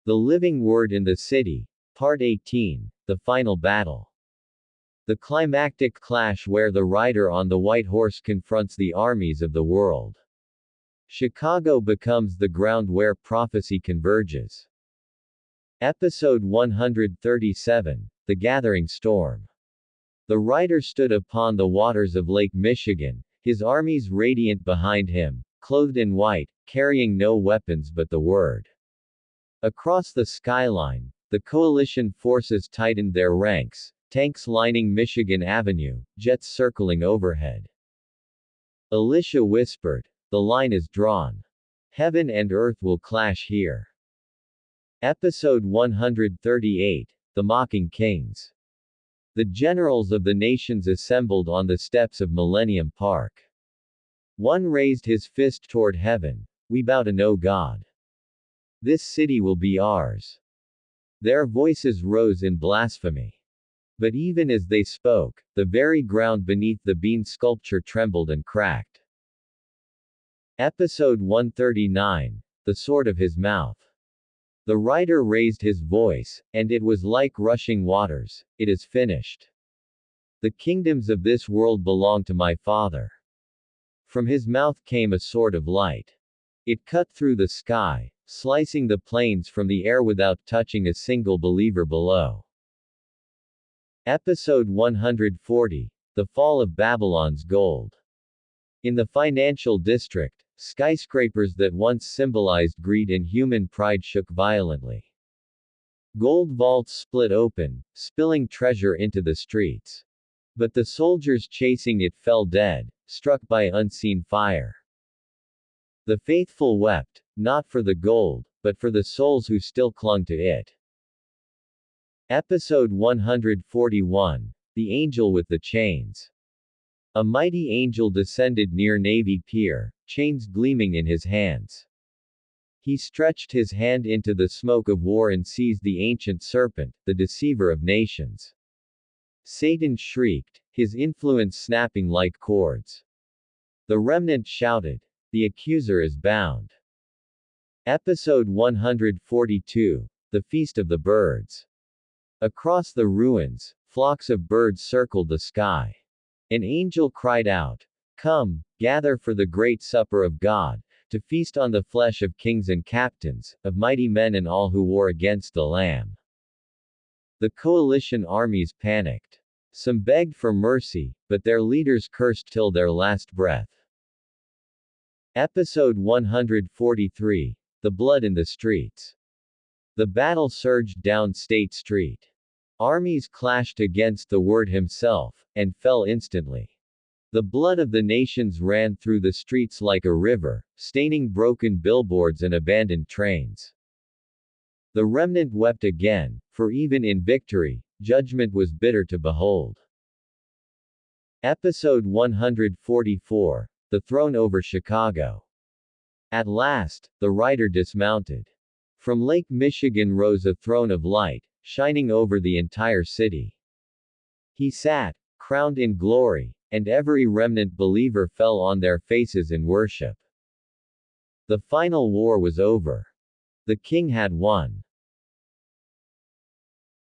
The Living Word in the City. Part 18. The Final Battle. The climactic clash where the rider on the white horse confronts the armies of the world. Chicago becomes the ground where prophecy converges. Episode 137. The Gathering Storm. The rider stood upon the waters of Lake Michigan, his armies radiant behind him, clothed in white, carrying no weapons but the word. Across the skyline, the coalition forces tightened their ranks, tanks lining Michigan Avenue, jets circling overhead. Alicia whispered, "The line is drawn. Heaven and earth will clash here." Episode 138. The Mocking Kings. The generals of the nations assembled on the steps of Millennium Park. One raised his fist toward heaven. "We bow to no God. This city will be ours." Their voices rose in blasphemy. But even as they spoke, the very ground beneath the bean sculpture trembled and cracked. Episode 139. The Sword of His Mouth. The rider raised his voice, and it was like rushing waters. "It is finished. The kingdoms of this world belong to my Father." From his mouth came a sword of light. It cut through the sky, slicing the plains from the air without touching a single believer below. Episode 140. The Fall of Babylon's Gold. In the financial district, skyscrapers that once symbolized greed and human pride shook violently. Gold vaults split open, spilling treasure into the streets. But the soldiers chasing it fell dead, struck by unseen fire. The faithful wept, not for the gold, but for the souls who still clung to it. Episode 141. The Angel with the Chains. A mighty angel descended near Navy Pier, chains gleaming in his hands. He stretched his hand into the smoke of war and seized the ancient serpent, the deceiver of nations. Satan shrieked, his influence snapping like cords. The remnant shouted, "The accuser is bound." Episode 142. The Feast of the Birds. Across the ruins, flocks of birds circled the sky. An angel cried out, "Come, gather for the great supper of God, to feast on the flesh of kings and captains, of mighty men and all who war against the Lamb." The coalition armies panicked. Some begged for mercy, but their leaders cursed till their last breath. Episode 143. The Blood in the Streets. The battle surged down State Street. Armies clashed against the Word himself, and fell instantly. The blood of the nations ran through the streets like a river, staining broken billboards and abandoned trains. The remnant wept again, for even in victory, judgment was bitter to behold. Episode 144. The Throne over Chicago. At last, the rider dismounted. From Lake Michigan rose a throne of light, shining over the entire city. He sat, crowned in glory, and every remnant believer fell on their faces in worship. The final war was over. The king had won.